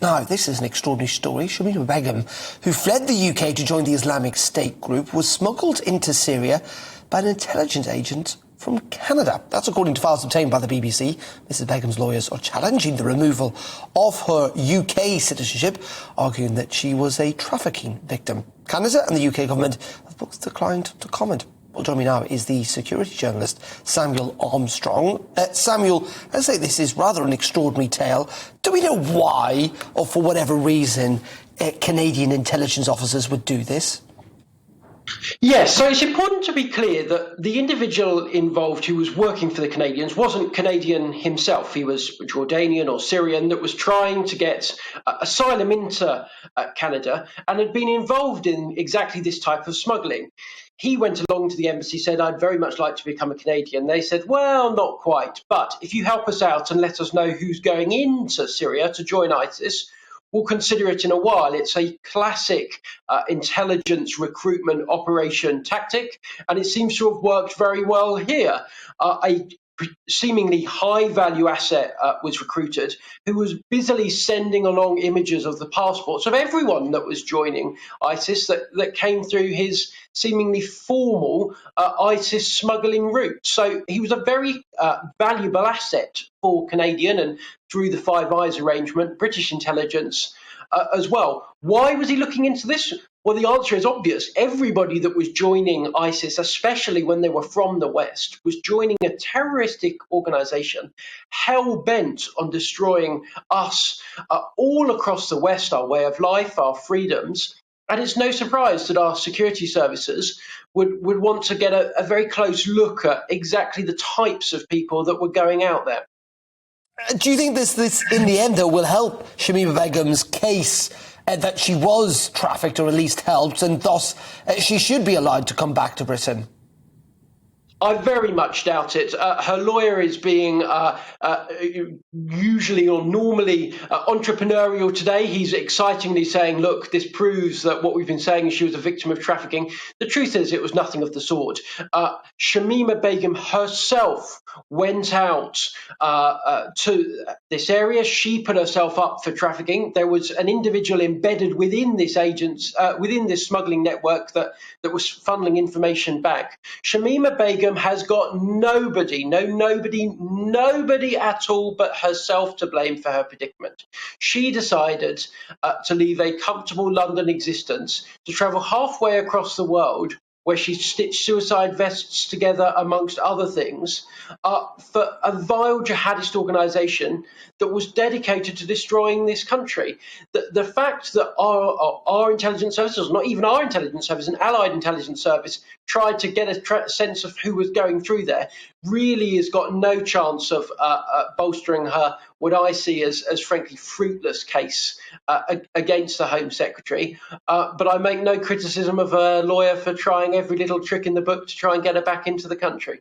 Now, this is an extraordinary story. Shamima Begum, who fled the UK to join the Islamic State group, was smuggled into Syria by an intelligence agent from Canada. That's according to files obtained by the BBC. Mrs Begum's lawyers are challenging the removal of her UK citizenship, arguing that she was a trafficking victim. Canada and the UK government have both declined to comment. Well, joining me now is the security journalist Samuel Armstrong. Samuel, I say this is rather an extraordinary tale. Do we know why, or for whatever reason, Canadian intelligence officers would do this? Yes, so it's important to be clear that the individual involved who was working for the Canadians wasn't Canadian himself. He was Jordanian or Syrian that was trying to get asylum into Canada and had been involved in exactly this type of smuggling. He went along to the embassy, said, I'd very much like to become a Canadian. They said, well, not quite, but if you help us out and let us know who's going into Syria to join ISIS, we'll consider it in a while. It's a classic intelligence recruitment operation tactic, and it seems to have worked very well here. A seemingly high-value asset was recruited, who was busily sending along images of the passports of everyone that was joining ISIS that came through his seemingly formal ISIS smuggling route. So he was a very valuable asset for Canadian and through the Five Eyes arrangement, British intelligence as well. Why was he looking into this? Well, the answer is obvious. Everybody that was joining ISIS, especially when they were from the West, was joining a terroristic organization hell-bent on destroying us all across the West, our way of life, our freedoms. And it's no surprise that our security services would want to get a very close look at exactly the types of people that were going out there. Do you think this in the end, though, will help Shamima Begum's case that she was trafficked or at least helped, and thus she should be allowed to come back to Britain? I very much doubt it. Her lawyer is being usually or normally entrepreneurial today. He's excitingly saying, look, this proves that what we've been saying is she was a victim of trafficking. The truth is it was nothing of the sort. Shamima Begum herself went out to this area. She put herself up for trafficking. There was an individual embedded within this within this smuggling network that was funneling information back. Shamima Begum has got nobody at all but herself to blame for her predicament. She decided to leave a comfortable London existence to travel halfway across the world, where she stitched suicide vests together, amongst other things, for a vile jihadist organisation that was dedicated to destroying this country. The fact that our intelligence services, not even our intelligence service, an allied intelligence service, tried to get a sense of who was going through there, really has got no chance of bolstering her, what I see as frankly fruitless case against the Home Secretary. But I make no criticism of a lawyer for trying every little trick in the book to try and get her back into the country.